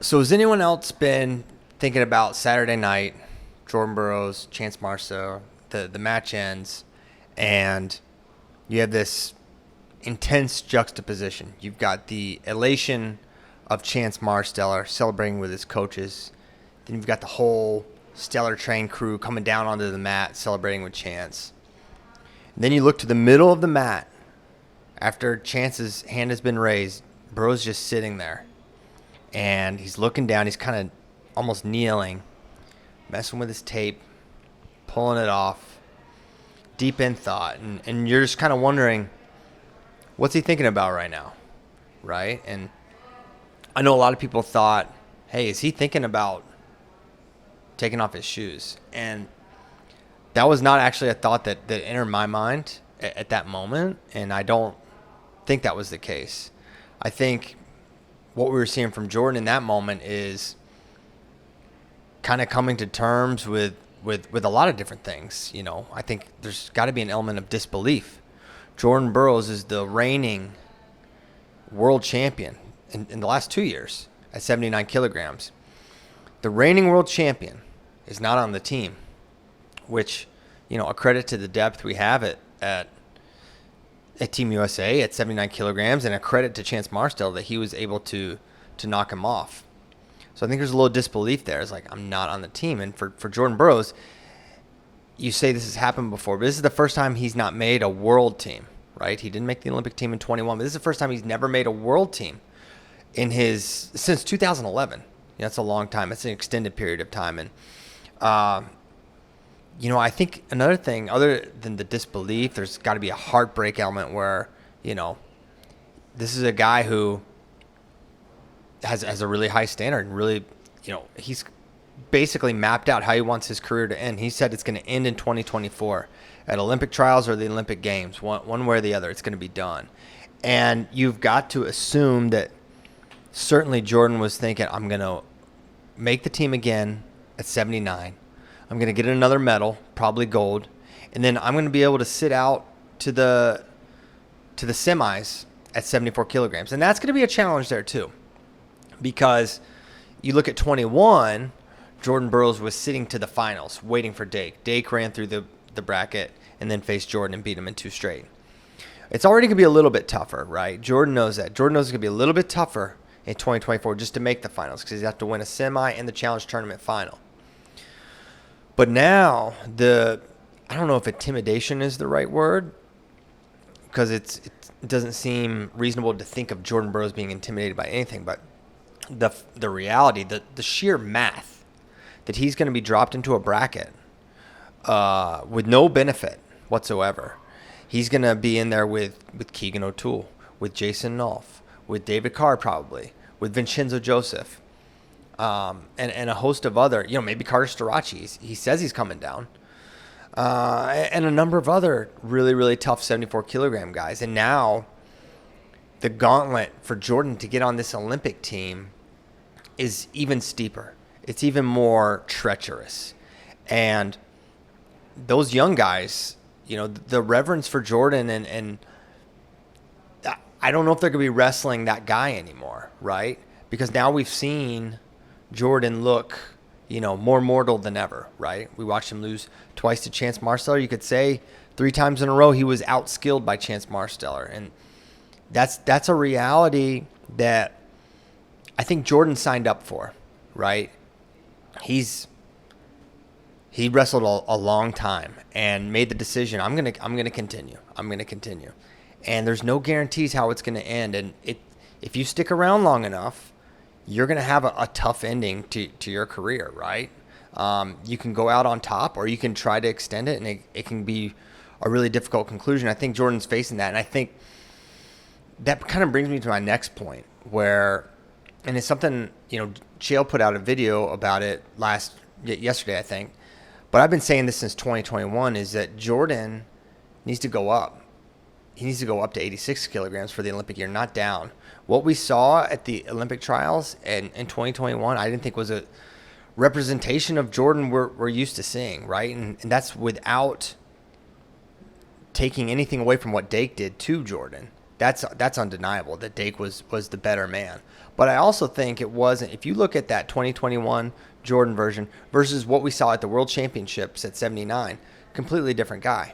So has anyone else been thinking about Saturday night, Jordan Burroughs, Chance Marceau, the match ends, and you have this intense juxtaposition. You've got the elation of Chance Marsteller celebrating with his coaches. Then you've got the whole Stellar Train crew coming down onto the mat celebrating with Chance. And then you look to the middle of the mat. After Chance's hand has been raised, Burroughs just sitting there. And he's looking down. He's kind of almost kneeling, messing with his tape, pulling it off, deep in thought. And you're just kind of wondering, what's he thinking about right now, right? And I know a lot of people thought, hey, is he thinking about taking off his shoes? And that was not actually a thought that entered my mind at that moment, and I don't think that was the case. I think what we were seeing from Jordan in that moment is kind of coming to terms with a lot of different things. You know, I think there's got to be an element of disbelief. Jordan Burroughs is the reigning world champion in the last 2 years at 79 kilograms. The reigning world champion is not on the team, which, you know, a credit to the depth we have at Team USA at 79 kilograms, and a credit to Chance Marsteller that he was able to knock him off. So I think there's a little disbelief there. It's like, I'm not on the team. And for Jordan Burroughs, you say this has happened before, but this is the first time he's not made a world team, right? He didn't make the Olympic team in 21, but this is the first time he's never made a world team since 2011. That's a long time. It's an extended period of time. And, you know, I think another thing, other than the disbelief, there's got to be a heartbreak element where, you know, this is a guy who has a really high standard and really, you know, he's basically mapped out how he wants his career to end. He said it's going to end in 2024 at Olympic trials or the Olympic Games, one way or the other. It's going to be done. And you've got to assume that certainly Jordan was thinking, I'm going to make the team again at 79. I'm going to get another medal, probably gold, and then I'm going to be able to sit out to the semis at 74 kilograms. And that's going to be a challenge there too, because you look at 21, Jordan Burroughs was sitting to the finals, waiting for Dake. Dake ran through the bracket and then faced Jordan and beat him in 2 straight. It's already going to be a little bit tougher, right? Jordan knows that. Jordan knows it's going to be a little bit tougher in 2024 just to make the finals, because you have to win a semi and the challenge tournament final. But now, I don't know if intimidation is the right word, because it doesn't seem reasonable to think of Jordan Burroughs being intimidated by anything, but the reality, the sheer math that he's going to be dropped into a bracket with no benefit whatsoever. He's going to be in there with Keegan O'Toole, with Jason Nolf, with David Carr probably, with Vincenzo Joseph. And a host of other, you know, maybe Carter Starachi. He says he's coming down. And a number of other really, really tough 74 kilogram guys. And now the gauntlet for Jordan to get on this Olympic team is even steeper. It's even more treacherous. And those young guys, you know, the reverence for Jordan and I don't know if they're going to be wrestling that guy anymore, right? Because now we've seen Jordan look, you know, more mortal than ever, right? We watched him lose twice to Chance Marsteller. You could say 3 times in a row he was outskilled by Chance Marsteller. And that's a reality that I think Jordan signed up for, right? He wrestled a long time and made the decision, I'm gonna continue. I'm gonna continue. And there's no guarantees how it's gonna end. And if you stick around long enough, you're going to have a tough ending to your career, right? You can go out on top, or you can try to extend it, and it can be a really difficult conclusion. I think Jordan's facing that, and I think that kind of brings me to my next point, and it's something, you know, Chael put out a video about it yesterday, I think, but I've been saying this since 2021, is that Jordan needs to go up. He needs to go up to 86 kilograms for the Olympic year, not down. What we saw at the Olympic trials in 2021, I didn't think was a representation of Jordan we're used to seeing, right? And that's without taking anything away from what Dake did to Jordan. That's undeniable that Dake was the better man. But I also think it wasn't. If you look at that 2021 Jordan version versus what we saw at the World Championships at 79, completely different guy.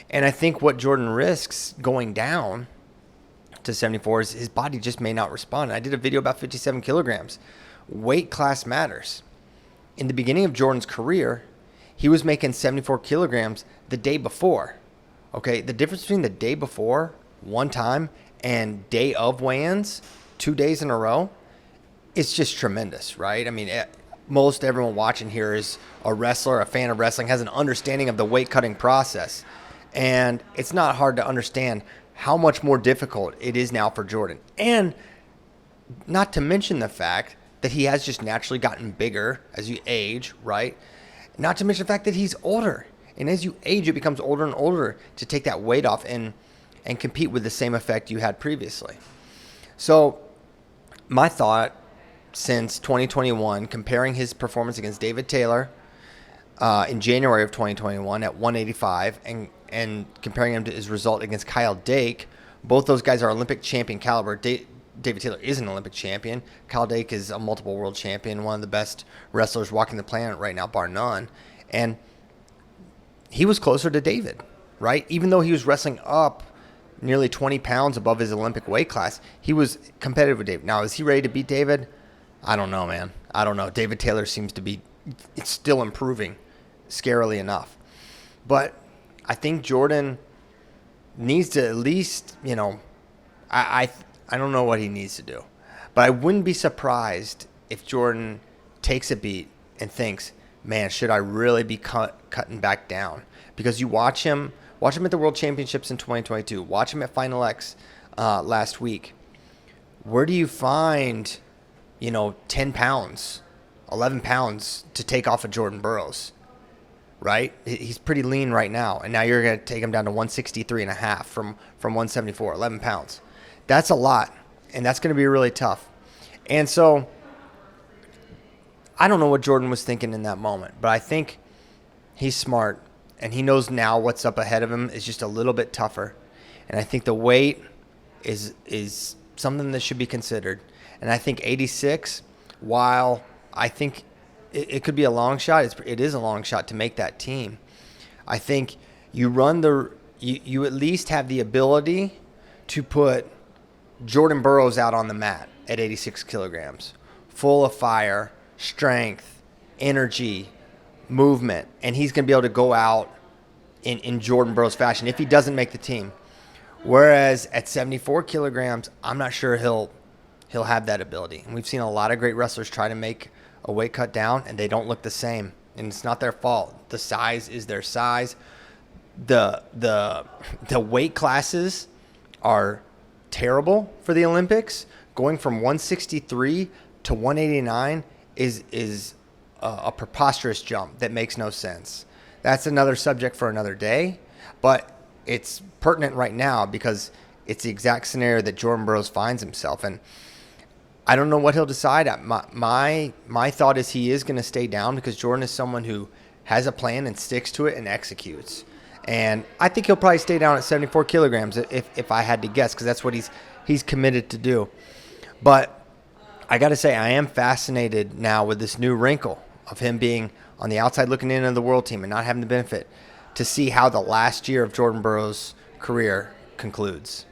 And I think what Jordan risks going down to 74 is his body just may not respond. I did a video about 57 kilograms. Weight class matters. In the beginning of Jordan's career, he was making 74 kilograms the day before. Okay, the difference between the day before, one time, and day of weigh-ins, 2 days in a row, it's just tremendous, right? I mean, most everyone watching here is a wrestler, a fan of wrestling, has an understanding of the weight cutting process. And it's not hard to understand how much more difficult it is now for Jordan. And not to mention the fact that he has just naturally gotten bigger as you age, right? Not to mention the fact that he's older. And as you age, it becomes older and older to take that weight off and compete with the same effect you had previously. So my thought since 2021, comparing his performance against David Taylor in January of 2021 at 185 and comparing him to his result against Kyle Dake, both those guys are Olympic champion caliber. David Taylor is an Olympic champion. Kyle Dake is a multiple world champion, one of the best wrestlers walking the planet right now, bar none. And he was closer to David, right? Even though he was wrestling up nearly 20 pounds above his Olympic weight class, he was competitive with David. Now, is he ready to beat David? I don't know, man. I don't know. David Taylor seems to be it's still improving, scarily enough. But I think Jordan needs to at least, I don't know what he needs to do. But I wouldn't be surprised if Jordan takes a beat and thinks, man, should I really be cutting back down? Because you watch him at the World Championships in 2022, watch him at Final X last week. Where do you find, 10 pounds, 11 pounds to take off of Jordan Burroughs, right? He's pretty lean right now. And now you're going to take him down to 163.5 from 174, 11 pounds. That's a lot. And that's going to be really tough. And so I don't know what Jordan was thinking in that moment, but I think he's smart and he knows now what's up ahead of him is just a little bit tougher. And I think the weight is something that should be considered. And I think 86, while I think it could be a long shot, it is a long shot to make that team. I think you at least have the ability to put Jordan Burroughs out on the mat at 86 kilograms, full of fire, strength, energy, movement, and he's going to be able to go out in Jordan Burroughs fashion if he doesn't make the team. Whereas at 74 kilograms, I'm not sure he'll have that ability. And we've seen a lot of great wrestlers try to make a weight cut down, and they don't look the same. And it's not their fault. The size is their size. The weight classes are terrible for the Olympics. Going from 163 to 189 is a preposterous jump that makes no sense. That's another subject for another day, but it's pertinent right now because it's the exact scenario that Jordan Burroughs finds himself in. I don't know what he'll decide. My thought is he is going to stay down because Jordan is someone who has a plan and sticks to it and executes. And I think he'll probably stay down at 74 kilograms if I had to guess, because that's what he's committed to do. But I got to say, I am fascinated now with this new wrinkle of him being on the outside looking in on the world team and not having the benefit to see how the last year of Jordan Burroughs' career concludes.